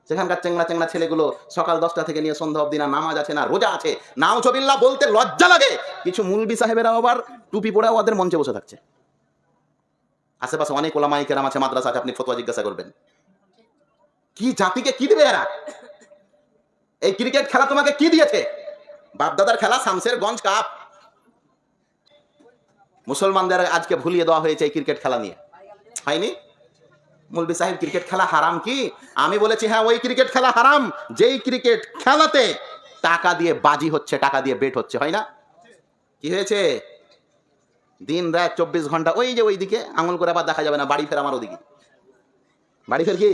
সেখানকার চেংড়া চেংড়া ছেলেগুলো সকাল 10টা থেকে নিয়ে সন্ধ্যা অবধি না নামাজ আছে না রোজা আছে, নাউজুবিল্লাহ বলতে লজ্জা লাগে। কিছু মুলবি সাহেবেরা আবার টুপি পরে ওদের মঞ্চে বসে থাকছে। আশেপাশে অনেক ওলামায়ে কেরাম আছে, মাদ্রাসা আছে, আপনি ফতোয়া জিজ্ঞাসা করবেন। কি জাতিকে কি দিবে এরা? এই ক্রিকেট খেলা তোমাকে কি দিয়েছে? বাপদাদার খেলা শামসের গঞ্জ কাপ। মুসলমানদের আজকে ভুলিয়ে দেওয়া হয়েছে এই ক্রিকেট খেলা নিয়ে, হয়নি? মুলবি সাহেব ক্রিকেট খেলা হারাম কি? আমি বলেছি হ্যাঁ, ওই ক্রিকেট খেলা হারাম যেই ক্রিকেট খেলাতে টাকা দিয়ে বাজি হচ্ছে, টাকা দিয়ে বেট হচ্ছে, হয় না? কি হয়েছে? দিন রাত 24 ঘন্টা ওই যে ওইদিকে আঙুল করে আবার দেখা যাবে না, বাড়ি ফের আমার ওদিকে, বাড়ি ফের কি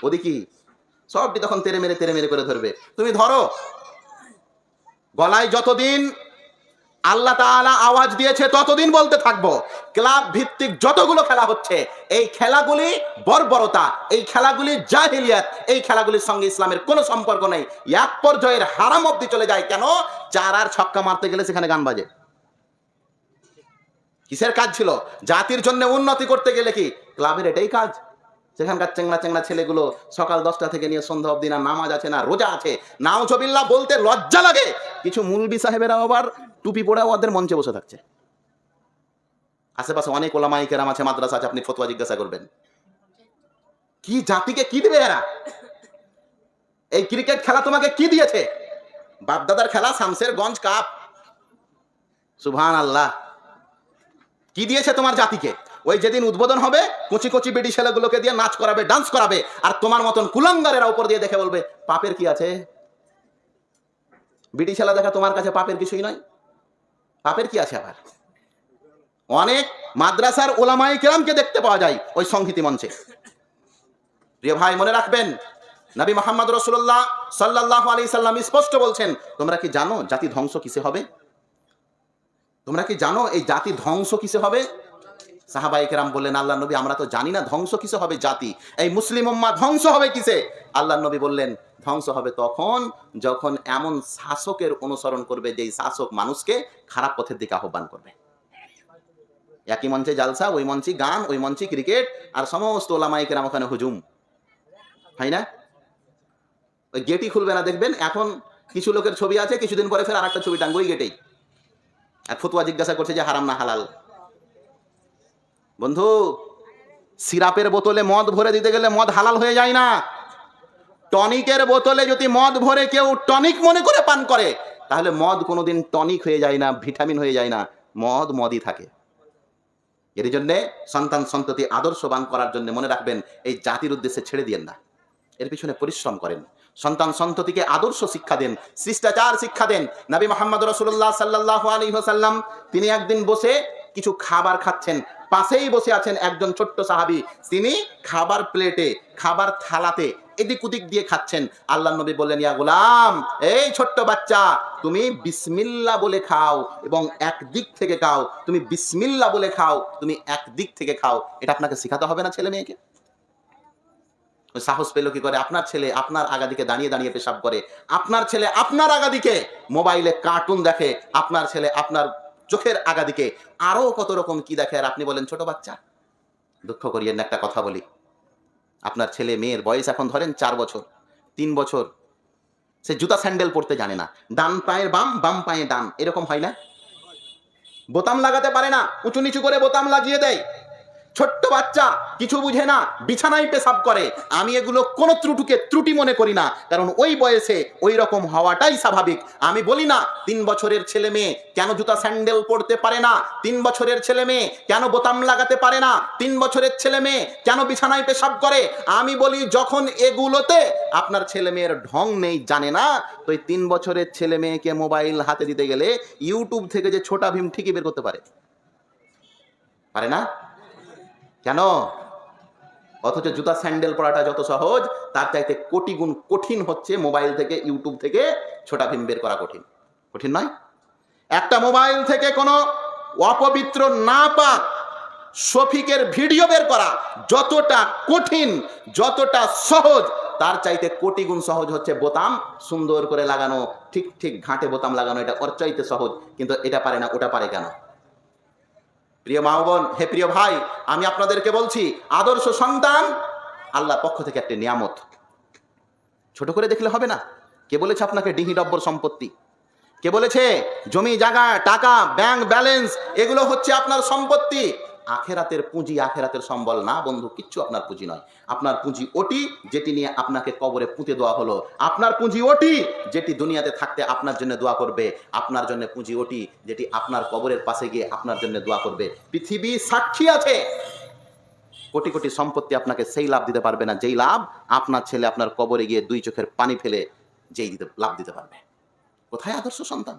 ওদিকে সবটি তখন তেরে মেরে করে ধরবে। তুমি ধরো গলায় যতদিন আল্লাহ তাআলা আওয়াজ দিয়েছে ততদিন বলতে থাকবো। ক্লাব ভিত্তিক যতগুলো খেলা হচ্ছে এই খেলাগুলি বর্বরতা, এই খেলাগুলি জাহিলিয়াত, এই খেলাগুলির সঙ্গে ইসলামের কোনো সম্পর্ক নেই। এক পর্যায়ের হারাম অবধি চলে যায়। কেন? চার আর ছক্কা মারতে গেলে সেখানে গান বাজে। কিসের কাজ ছিল? জাতির জন্য উন্নতি করতে গেলে কি ক্লাবের এটাই কাজ? সেখানকার চেংড়া চেংড়া ছেলেগুলো সকাল 10টা থেকে নিয়ে সন্ধ্যা অবধি না নামাজ আছে না রোজা আছে, নাউজুবিল্লাহ বলতে লজ্জা লাগে। কিছু মুলবি সাহেবেরা আবার টুপি পরে ওদের মঞ্চে বসে থাকছে। আশেপাশে অনেক ওলামায়ে কেরাম আছে, মাদ্রাসা আছে, আপনি ফতোয়া জিজ্ঞাসা করবেন। কি জাতিকে কি দিবে এরা? এই ক্রিকেট খেলা তোমাকে কি দিয়েছে? বাপদাদার খেলা শামসের গঞ্জ কাপ। সুবহানাল্লাহ। কি দিয়েছে তোমার জাতিকে? ওই যেদিন উদ্বোধন হবে কচি কচি বেটি ছেলেগুলোকে দিয়ে নাচ করাবে, ডান্স করাবে, আর তোমার মতন কুলাঙ্গারেরা উপর দিয়ে দেখে বলবে পাপের কি আছে? বিটি ছেলে দেখা তোমার কাছে পাপের কিছুই নয়। পাপের কি আছে? আবার অনেক মাদ্রাসার ওলামায়ে কেরামকে দেখতে পাওয়া যায় ওই সংগীতি মঞ্চে। প্রিয় ভাই, মনে রাখবেন নবী মুহাম্মদ রাসূলুল্লাহ সাল্লাল্লাহু আলাইহি সাল্লাম স্পষ্ট বলছেন, তোমরা কি জানো জাতি ধ্বংস কিসে হবে? তোমরা কি জানো এই জাতি ধ্বংস কিসে হবে? সাহাবায়ে কেরাম বললেন, আল্লাহর নবী আমরা তো জানি না ধ্বংস কিসে হবে জাতি, এই মুসলিম উম্মাহ ধ্বংস হবে কিসে? আল্লাহর নবী বললেন, ধ্বংস হবে তখন যখন এমন শাসকের অনুসরণ করবে যেই শাসক মানুষকে খারাপ পথের দিকে আহ্বান করবে। একই মঞ্চে জালসা, ওই মঞ্চে গান, ওই মঞ্চে ক্রিকেট, আর সমস্ত ওলামায়ে কেরাম ওখানে হুজুম, হয় না? ওই গেটই খুলবে না, দেখবেন এখন কিছু লোকের ছবি আছে, কিছুদিন পরে ফের আরেকটা ছবি টাঙ্গবে ওই গেটেই, আর ফতোয়া জিজ্ঞাসা করছে যে হারাম না হালাল। বন্ধু, সিরাপের বোতলে মদ ভরে দিতে গেলে মদ হালাল হয়ে যায় না। টনিকের বোতলে যদি মদ ভরে কেউ টনিক মনে করে পান করে, তাহলে মদ কোনোদিন টনিক হয়ে যায় না, ভিটামিন হয়ে যায় না, মদ মদই থাকে। এর জন্যে সন্তান সন্ততি আদর্শবান করার জন্য মনে রাখবেন, এই জাতির উদ্দেশ্যে ছেড়ে দিয়েন না, এর পিছনে পরিশ্রম করেন, সন্তান সন্ততিকে আদর্শ শিক্ষা দেন, শিষ্টাচার শিক্ষা দেন। নবী মুহাম্মদ রাসূলুল্লাহ সাল্লাল্লাহু আলাইহি ওয়াসাল্লাম তিনি একদিন বসে কিছু খাবার খাচ্ছেন, পাশেই বসে আছেন একজন ছোট্ট সাহাবী, তিনি খাবার প্লেটে, খাবার থালাতে এদিক ওদিক দিয়ে খাচ্ছেন। আল্লাহর নবী বললেন, ইয়া গোলাম, এই ছোট্ট বাচ্চা, তুমি বিসমিল্লাহ বলে খাও এবং এক দিক থেকে খাও। তুমি বিসমিল্লাহ বলে খাও, তুমি এক দিক থেকে খাও। এটা আপনাকে শেখাতে হবে না ছেলে মেয়েকে? সাহস পেল কি করে? আপনার ছেলে আপনার আগাদিকে দাঁড়িয়ে দাঁড়িয়ে পেশাব করে, আপনার ছেলে আপনার আগাদিকে মোবাইলে কার্টুন দেখে, আপনার ছেলে আপনার চোখের আগাদিকে আরো কত রকম কি দেখে, আর আপনি বলেন ছোট বাচ্চা। দুঃখ করিয়েন না, একটা কথা বলি, আপনার ছেলে মেয়ের বয়স এখন ধরেন 4 বছর 3 বছর, সে জুতা স্যান্ডেল পরতে জানে না, ডান পায়ের বাম, বাম পায়ে ডান, এরকম হয় না? বোতাম লাগাতে পারে না, উঁচু নিচু করে বোতাম লাগিয়ে দেয়। ছোট্ট বাচ্চা কিছু বুঝে না, বিছানায় পেশাব করে। আমি এগুলো কোনো ত্রুটি মনে করি না, কারণ ওই বয়সে ওই রকম হওয়াটাই স্বাভাবিক। আমি বলি না 3 বছরের ছেলে মেয়ে কেন জুতা স্যান্ডেল পরতে পারে না, 3 বছরের ছেলে মেয়ে কেন বোতাম লাগাতে পারে না, 3 বছরের ছেলে মেয়ে কেন বিছানায় পেশাব করে। আমি বলি যখন এগুলোতে আপনার ছেলে মেয়ের ঢং নেই, জানে না, তো এই 3 বছরের ছেলে মেয়েকে মোবাইল হাতে দিতে গেলে ইউটিউব থেকে যে ছোটা ভীম ঠিকই বের করতে পারে না? কেন? অথচ জুতা স্যান্ডেল পরাটা যত সহজ, তার চাইতে কোটি গুণ কঠিন হচ্ছে মোবাইল থেকে, ইউটিউব থেকে ছোটা ভীম বের করা কঠিন। কঠিন নয়? একটা মোবাইল থেকে কোনো অপবিত্র না পাক শফিকের ভিডিও বের করা যতটা কঠিন, যতটা সহজ, তার চাইতে কোটি গুণ সহজ হচ্ছে বোতাম সুন্দর করে লাগানো, ঠিক ঠিক ঘাটে বোতাম লাগানো, এটা ওর চাইতে সহজ। কিন্তু এটা পারে না, ওটা পারে কেন? প্রিয় মা বোন, হে প্রিয় ভাই, আমি আপনাদেরকে বলছি, আদর্শ সন্তান আল্লাহর পক্ষ থেকে একটা নিয়ামত। ছোট করে দেখলে হবে না। কে বলেছে আপনাকে ডিহি ডব্বর সম্পত্তি? কে বলেছে জমি জায়গা টাকা ব্যাংক ব্যালেন্স এগুলো হচ্ছে আপনার সম্পত্তি? আখেরাতের পুঁজি, আখেরাতের সম্বল না বন্ধু, কিচ্ছু আপনার পুঁজি নয়। আপনার পুঁজি ওটি যেটি নিয়ে আপনাকে কবরে পুঁতে দেওয়া হলো। আপনার পুঁজি ওটি যেটি দুনিয়াতে থাকতে আপনার জন্য দোয়া করবে। আপনার জন্য পুঁজি ওটি যেটি আপনার কবরের পাশে গিয়ে আপনার জন্য দোয়া করবে। পৃথিবী সাক্ষী আছে, কোটি কোটি সম্পত্তি আপনাকে সেই লাভ দিতে পারবে না যেই লাভ আপনার ছেলে আপনার কবরে গিয়ে দুই চোখের পানি ফেলে লাভ দিতে পারবে। কোথায় আদর্শ সন্তান?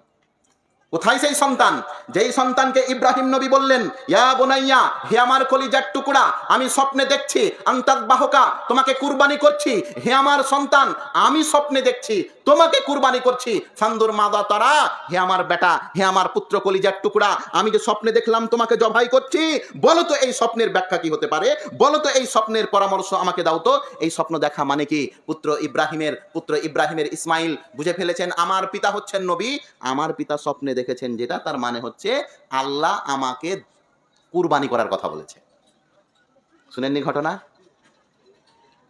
কোথায় সেই সন্তান যেই সন্তানকে ইব্রাহিম নবী বললেন, ইয়া বুনাইয়া, হে আমার কলিজার টুকরা, আমি স্বপ্নে দেখছি আনতাযবাহুকা, তোমাকে কুরবানি করছি। হে আমার সন্তান, আমি স্বপ্নে দেখছি তোমাকে কুরবানি করছি। ফানদুর মাদা তারা, হে আমার বেটা, হে আমার পুত্র কলিজার টুকরা, আমি যে স্বপ্নে দেখলাম তোমাকে জবাই করছি, বলো তো এই স্বপ্নের ব্যাখ্যা কি হতে পারে? বলো তো এই স্বপ্নের পরামর্শ আমাকে দাও তো। এই স্বপ্ন দেখা মানে কি? পুত্র ইব্রাহিমের ইসমাইল বুঝে ফেলেছেন আমার পিতা হচ্ছেন নবী। আমার পিতা স্বপ্নে দেখেছেন যেটা, তার মানে হচ্ছে আল্লাহ আমাকে কুরবানি করার কথা বলেছে। শুনেননি ঘটনা?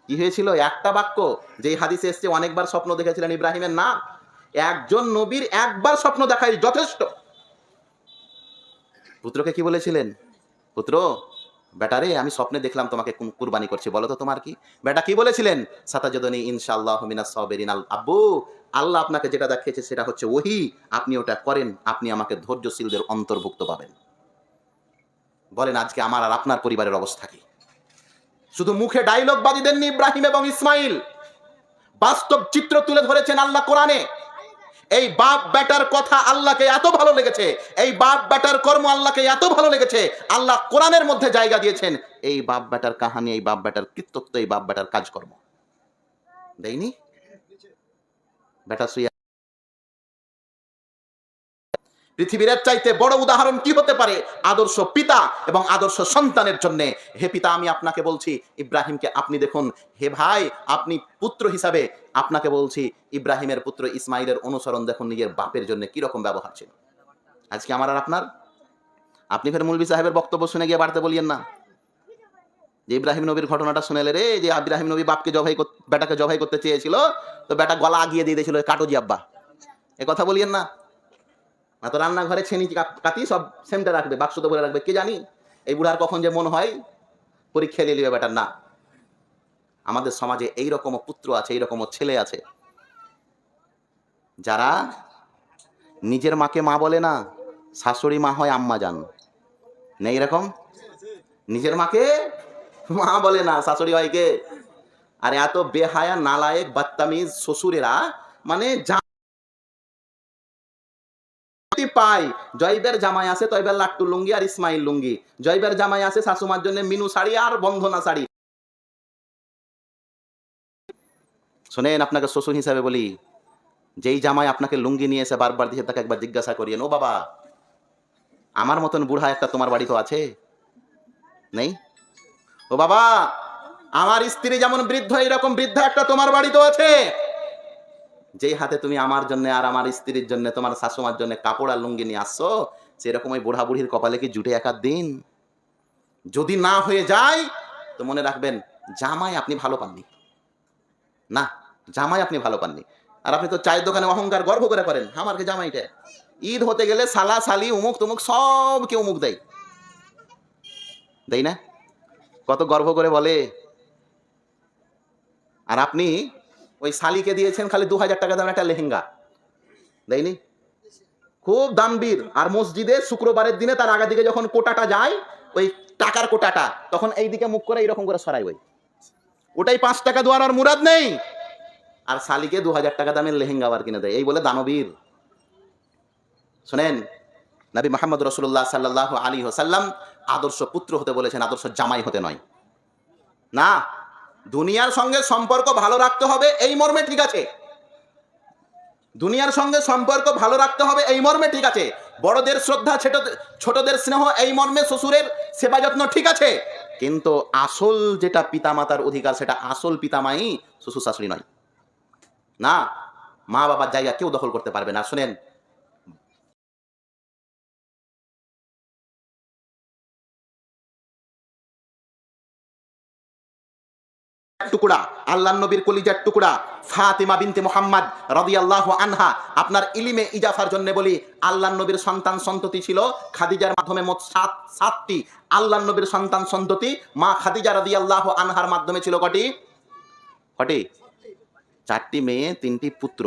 কি হয়েছিল? একটা বাক্য, যেই হাদিসে এসছে অনেকবার স্বপ্ন দেখেছিলেন ইব্রাহিমের না। একজন নবীর একবার স্বপ্ন দেখাই যথেষ্ট। পুত্রকে কি বলেছিলেন? পুত্র, বেটারে, আমি স্বপ্নে দেখলাম তোমাকে কুরবানি করছি, বলো তো তোমার কি? বেটা কি বলেছিলেন? সাতাজাদনি ইনশাআল্লাহু মিনাস সাবিরিন। আব্বু, আল্লাহ আপনাকে যেটা দেখিয়েছে সেটা হচ্ছে ওহী, আপনি ওটা করেন, আপনি আমাকে ধৈর্যশীলদের অন্তর্ভুক্ত পাবেন। বলেন আজকে আমার আর আপনার পরিবারের অবস্থা কি? শুধু মুখে ডায়লগ বাজি দেননি ইব্রাহিম এবং ইসমাইল, বাস্তব চিত্র তুলে ধরেছেন আল্লাহ কোরআনে। এই বাপ বেটার কথা আল্লাহকে এত ভালো লেগেছে, এই বাপ বেটার কর্ম আল্লাহকে এত ভালো লেগেছে, আল্লাহ কোরআনের মধ্যে জায়গা দিয়েছেন এই বাপ বেটার কাহানি, এই বাপ বেটার কৃত্যত্ব, এই বাপ বেটার কাজকর্ম। দেয়নি? বেটা শুয়ে পৃথিবীর চাইতে বড় উদাহরণ কি হতে পারে আদর্শ পিতা এবং আদর্শ সন্তানের জন্য? হে পিতা, আমি আপনাকে বলছি, ইব্রাহিমকে আপনি দেখুন। হে ভাই, আপনি পুত্র হিসাবে আপনাকে বলছি, ইব্রাহিমের পুত্র ইসমাইলের অনুসরণ দেখুন, নিজের বাপের জন্য কি রকম ব্যবহার ছিল। আজকে আমার আর আপনার? আপনি ফের মৌলভী সাহেবের বক্তব্য শুনে গিয়ে বাড়তে বলিয়েন না যে ইব্রাহিম নবীর ঘটনাটা শুনেলে রে, যে ইব্রাহিম নবী বাপকে বেটাকে জবাই করতে চেয়েছিল, তো বেটা গলা আগিয়ে দিয়ে দিয়েছিল কাটোজি আব্বা। এ কথা বলিয়েন না। তো রান্নাঘরে ছেনি কাতি সব সেমটা রাখবে, বাক্সতে ভরে রাখবে, কে জানি এই বুড়ার কখন যে মন হয় পরীক্ষা নিয়ে নিবে বেটার। না, আমাদের সমাজে এইরকম পুত্র আছে, এইরকম ছেলে আছে যারা নিজের মাকে মা বলে না, শাশুড়ি মা হয় আম্মা জান। নেই এরকম? নিজের মাকে মা বলে না, শাশুড়ি হয় কে? আর এত বেহায়া নালায়েক বাত্তামিজ শ্বশুরেরা, মানে পাই জয়বের জামাই আছে তয়বের লাট্টু লুঙ্গি আর ইসমাইল লুঙ্গি, জয়বের জামাই আছে শাশুমার জন্য মিনু শাড়ি আর বন্ধনা শাড়ি। শোনেন, আপনাকে শ্বশুর হিসাবে বলি, যেই জামাই আপনাকে লুঙ্গি নিয়ে এসে বারবার দিয়ে তাকে একবার জিজ্ঞাসা করিয়েন, ও বাবা, আমার মতন বুড়া একটা তোমার বাড়ি তো আছে? নেই? ও বাবা, আমার স্ত্রী যেমন বৃদ্ধ, এরকম বৃদ্ধা একটা তোমার বাড়ি তো আছে? যেই হাতে তুমি আমার জন্য আর আমার স্ত্রীর জন্য, তোমার শাশুমার জন্য কাপড় আর লুঙ্গি নিয়ে আসছো, সেরকম ওই বুড়া বুড়ির কপালে কি জুটে একাধ দিন? যদি না হয়ে যায় তো মনে রাখবেন, জামাই আপনি ভালো পাননি। না, জামাই আপনি ভালো পাননি। আর আপনি তো চায়ের দোকানে অহংকার গর্ব করে করেন, আমারকে জামাইটা। ঈদ হতে গেলে সালা সালি উমুক তুমুক সবকে উমুক দেয়, দেয় না? কত গর্ব করে বলে। আর আপনি ওই শালিকে দিয়েছেন খালি 2000 টাকা দামের একটা লেহেঙ্গা, দেয়নি? খুব দামবীর। আর মসজিদে শুক্রবারের দিনে তার আগের দিকে যখন কোটাটা যায়, ওই টাকার কোটাটা, তখন এই দিকে মুখ করে এইরকম করে সরাই, ওটাই 5 টাকা দেওয়ার আর মুরাদ নেই। আর শালিকে 2000 টাকা দামের লেহেঙ্গা আবার কিনে দেয়, এই বলে দানবীর। শোনেন, নবী মুহাম্মদ রাসূলুল্লাহ সাল্লাল্লাহু আলাইহি ওয়াসাল্লাম আদর্শ পুত্র হতে বলেছেন, আদর্শ জামাই হতে নয়। না, দুনিয়ার সঙ্গে সম্পর্ক ভালো রাখতে হবে এই মর্মে ঠিক আছে, দুনিয়ার সঙ্গে সম্পর্ক ভালো রাখতে হবে এই মর্মে ঠিক আছে, বড়দের শ্রদ্ধা ছোটদের স্নেহ এই মর্মে, শ্বশুরের সেবা যত্ন ঠিক আছে, কিন্তু আসল যেটা পিতামাতার অধিকার, সেটা আসল পিতামাই, শ্বশুর শাশুড়ি নয়। না, মা বাবার জায়গা কেউ দখল করতে পারবে না। শুনেন, টুকরা, আল্লাহর নবীর কলিজার টুকরা ফাতিমা বিনতে মুহাম্মদ রাদিয়াল্লাহু আনহা। আপনার ইলমে ইজাফার জন্য বলি, আল্লাহর নবীর সন্তান সন্ততি ছিল খাদিজার মাধ্যমে মোট সাতটি। আল্লাহর নবীর সন্তান সন্ততি মা খাদিজা রাদিয়াল্লাহু আনহার মাধ্যমে ছিল কটি? 4টি মেয়ে, 3টি পুত্র।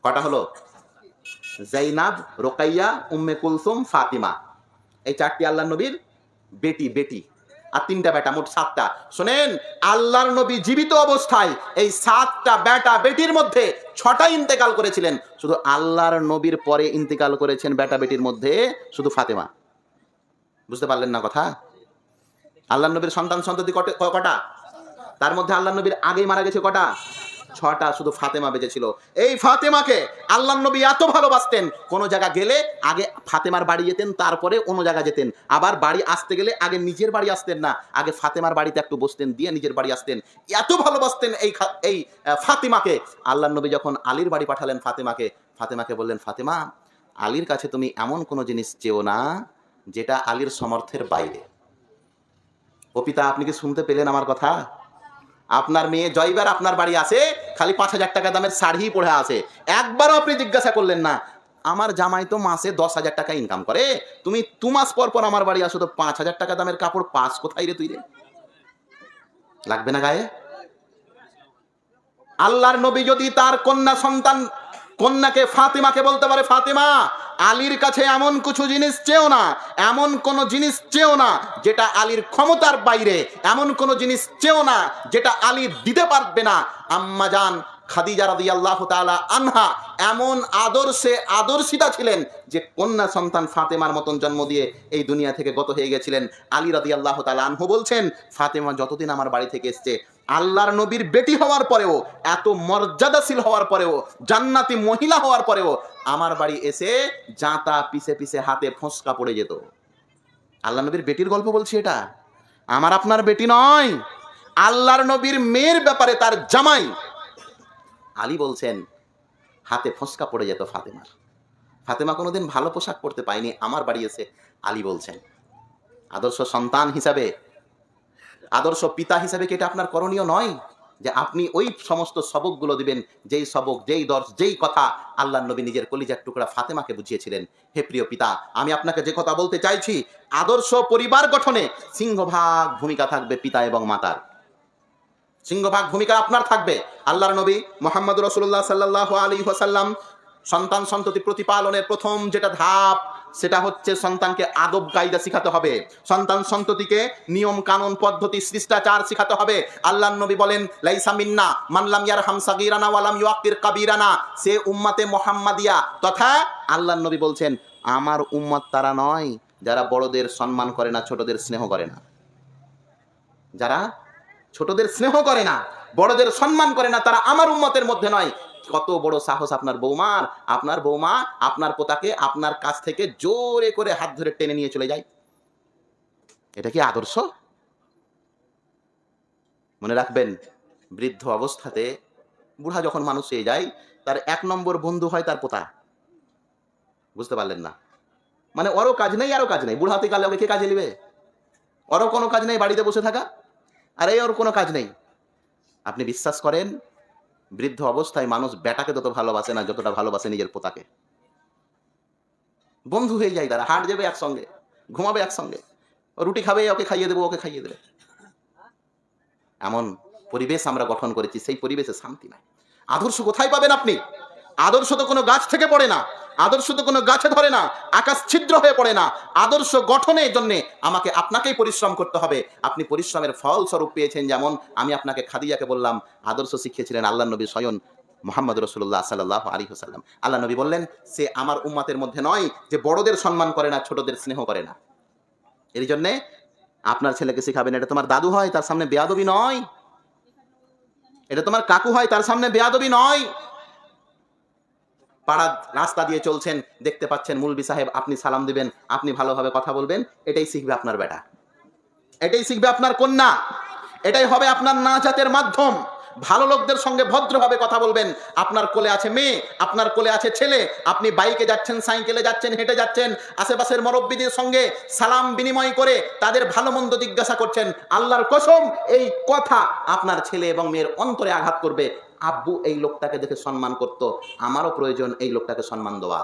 কটা হলো? জাইনাব, রোকাইয়া, উম্মে কুলসুম, ফাতিমা। এই 4টি আল্লাহর নবীর বেটি আর 3টা বেটা, মোট 7টা। শোনেন, আল্লাহর নবী জীবিত অবস্থায় এই 7টা বেটা বেটির মধ্যে 6টা ইন্তেকাল করেছিলেন। শুধু আল্লাহর নবীর পরে ইন্তেকাল করেছেন বেটা বেটির মধ্যে শুধু ফাতেমা। বুঝতে পারলেন না কথা? আল্লাহর নবীর সন্তান সন্ততি কটা? তার মধ্যে আল্লাহর নবীর আগেই মারা গেছে কটা? 6টা। শুধু ফাতেমা বেঁচেছিল। এই ফাতেমাকে আল্লাহর নবী এত ভালোবাসতেন, কোন জায়গা গেলে আগে ফাতেমার বাড়ি যেতেন, তারপরে অন্য জায়গা যেতেন। আবার বাড়ি আসতে গেলে আগে নিজের বাড়ি আসতেন না, আগে ফাতেমার বাড়িতে একটু বসতেন, দিয়ে নিজের বাড়ি আসতেন। এত ভালোবাসতেন এই ফাতিমাকে। আল্লাহর নবী যখন আলীর বাড়ি পাঠালেন ফাতেমাকে বললেন, ফাতেমা, আলীর কাছে তুমি এমন কোনো জিনিস চেও না যেটা আলীর সমর্থের বাইরে। ও পিতা, আপনি কি শুনতে পেলেন আমার কথা? আপনার মেয়ে জয়বার আপনার বাড়ি আসে, খালি 5,000 টাকা দামের শাড়ি পরে আসে। একবারও আপনি জিজ্ঞাসা করলেন না, আমার জামাই তো মাসে 10,000 টাকা ইনকাম করে, তুমি 2 মাস পর পর আমার বাড়ি আসো, তো 5,000 টাকা দামের কাপড় পাস কোথায় রে তুই রে? লাগবে না গায়ে? আল্লাহর নবী যদি তার কন্যাকে ফাতিমাকে বলতে পারে, ফাতিমা, আলীর কাছে এমন কিছু জিনিস চেও না, এমন কোন জিনিস চেও না যেটা আলীর ক্ষমতার বাইরে, এমন কোন জিনিস চেও না যেটা আলী দিতে পারবে না। আম্মা জান খাদিজা রাদিয়াল্লাহু তাআলা আনহা এমন আদর্শিতা ছিলেন যে কন্যা সন্তান ফাতেমার মতন জন্ম দিয়ে এই দুনিয়া থেকে গত হয়ে গেছিলেন। আলী রাদিয়াল্লাহু তাআলা আনহু বলছেন, ফাতেমা যতদিন আমার বাড়ি থেকে এসছে, আল্লাহর নবীর বেটি হওয়ার পরেও, এত মর্যাদাশীল হওয়ার পরেও, জান্নাতি মহিলা হওয়ার পরেও আমার বাড়ি এসে জাঁতা পিছে পিছে হাতে ফোঁসকা পড়ে যেত। আল্লাহর নবীর বেটির গল্প বলছি, এটা আমার আপনার বেটি নয়। আল্লাহর নবীর মেয়ের ব্যাপারে তার জামাই আলী বলছেন, হাতে ফোঁসকা পড়ে যেত ফাতেমার। ফাতেমা কোনোদিন ভালো পোশাক পরতে পায়নি, আমার বাড়ি এসে আলী বলছেন। আদর্শ সন্তান হিসাবে, আদর্শ পিতা হিসাবে কি এটা আপনার করণীয় নয় যে আপনি ওই সমস্ত সবকগুলো দিবেন, যেই সবক, যেই দর্শ, যেই কথা আল্লাহর নবী নিজের কলিজার টুকরা ফাতেমাকে বুঝিয়েছিলেন? হে প্রিয় পিতা, আমি আপনাকে যে কথা বলতে চাইছি, আদর্শ পরিবার গঠনে সিংহভাগ ভূমিকা থাকবে পিতা এবং মাতার। সিংহভাগ ভূমিকা আপনার থাকবে। আল্লাহর নবী মুহাম্মদ রাসূলুল্লাহ সাল্লাল্লাহু আলাইহি ওয়াসাল্লাম সন্তান সন্ততি প্রতিপালনের প্রথম যেটা ধাপ, সেটা হচ্ছে সন্তানকে আদব কায়দা শিখাতে হবে, সন্তান সন্ততিকে নিয়ম কানুন পদ্ধতি শিষ্টাচার শিখাতে হবে। আল্লাহর নবী বলেন, লাইসা মিন্না মান লাম ইয়ারহাম সাগীরানা ওয়া লাম ইউআক্কির কাবীরানা। সে উম্মতে মুহাম্মাদিয়া, তথা আল্লাহর নবী বলছেন, আমার উম্মত তারা নয় যারা বড়দের সম্মান করে না, ছোটদের স্নেহ করে না। যারা ছোটদের স্নেহ করে না, বড়দের সম্মান করে না, তারা আমার উম্মতের মধ্যে নয়। কত বড় সাহস আপনার বৌমার! আপনার বৌমা আপনার পোতাকে আপনার কাছ থেকে জোরে করে হাত ধরে টেনে নিয়ে চলে যায়। এটা কি আদর্শ? মনে রাখবেন, বৃদ্ধ অবস্থাতে, বুড়া যখন মানুষ হয়ে যায়, তার 1 নম্বর বন্ধু হয় তার পোতা। বুঝতে পারলেন না? মানে ওরও কাজ নেই, আরও কাজ নেই। বুড়া হতে গেলে ওকে কে কাজে নেবে? ওরও কোনো কাজ নেই, বাড়িতে বসে থাকা, আর এই ওর কোনো কাজ নেই। আপনি বিশ্বাস করেন, বৃদ্ধ অবস্থায় মানুষ বেটাকে তত ভালোবাসে না যতটা ভালোবাসে নিজের পোতাকে। বন্ধু হয়ে যায় তারা, হাট যাবে একসঙ্গে, ঘুমাবে একসঙ্গে, রুটি খাবে ওকে খাইয়ে দেবো, ওকে খাইয়ে দেবে। এমন পরিবেশ আমরা গঠন করেছি, সেই পরিবেশে শান্তি নাই। আদর্শ কোথায় পাবেন আপনি? আদর্শ তো কোনো গাছ থেকে পড়ে না, আদর্শ তো কোনো গাছে ধরে না, আকাশ ছিদ্র হয়ে পড়ে না। আদর্শ গঠনের জন্য আপনাকেই পরিশ্রম করতে হবে। আপনি পরিশ্রমের ফল স্বরূপ পেয়েছেন। যেমন আমি আপনাকে খাদিজাকে বললাম, আদর্শ শিখিয়েছিলেন আল্লাহর নবী স্বয়ং মুহাম্মদ রাসূলুল্লাহ সাল্লাল্লাহু আলাইহি ওয়াসাল্লাম। আল্লাহ নবী বললেন, সে আমার উম্মতের মধ্যে নয় যে বড়দের সম্মান করে না, ছোটদের স্নেহ করে না। এর জন্যে আপনার ছেলেকে শিখাবেন, এটা তোমার দাদু হয়, তার সামনে বেয়াদবি নয়। এটা তোমার কাকু হয়, তার সামনে বেয়াদবি নয়। পাড়ার রাস্তা দিয়ে চলছেন, দেখতে পাচ্ছেন মুলবি সাহেব, আপনি সালাম দিবেন, আপনি ভালোভাবে কথা বলবেন, এটাই শিখবে আপনার বেটা, এটাই শিখবে আপনার কন্যা, এটাই হবে আপনার নাজাতের মাধ্যম। ভালো লোকদের সঙ্গে ভদ্রভাবে কথা বলবেন। আপনার কোলে আছে মেয়ে, আপনার কোলে আছে ছেলে, আপনি বাইকে যাচ্ছেন, সাইকেলে যাচ্ছেন, হেঁটে যাচ্ছেন, আশেপাশের মুরব্বিদের সঙ্গে সালাম বিনিময় করে তাদের ভালো মন্দ জিজ্ঞাসা করছেন। আল্লাহর কসম এই কথা আপনার ছেলে এবং মেয়ের অন্তরে আঘাত করবে। আব্বু এই লোকটাকে দেখে সম্মান করত, আমারও প্রয়োজন এই লোকটাকে সম্মান দেওয়া।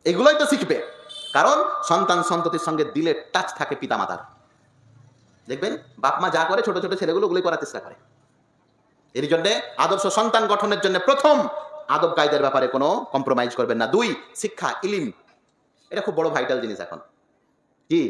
এগুলোই তো শিখবে, কারণ সন্তান সন্ততির সঙ্গে দিলের টাচ থাকে পিতামাতার। দেখবেন বাপ মা যা করে ছোট ছোট ছেলেগুলো ওগুলোই করার চেষ্টা করে। এর জন্য আদর্শ সন্তান গঠনের জন্য প্রথম আদব কায়দার ব্যাপারে কোনো কম্প্রোমাইজ করবেন না। 2 শিক্ষা, ইলিম, এটা খুব বড় ভাইটাল জিনিস এখন। কি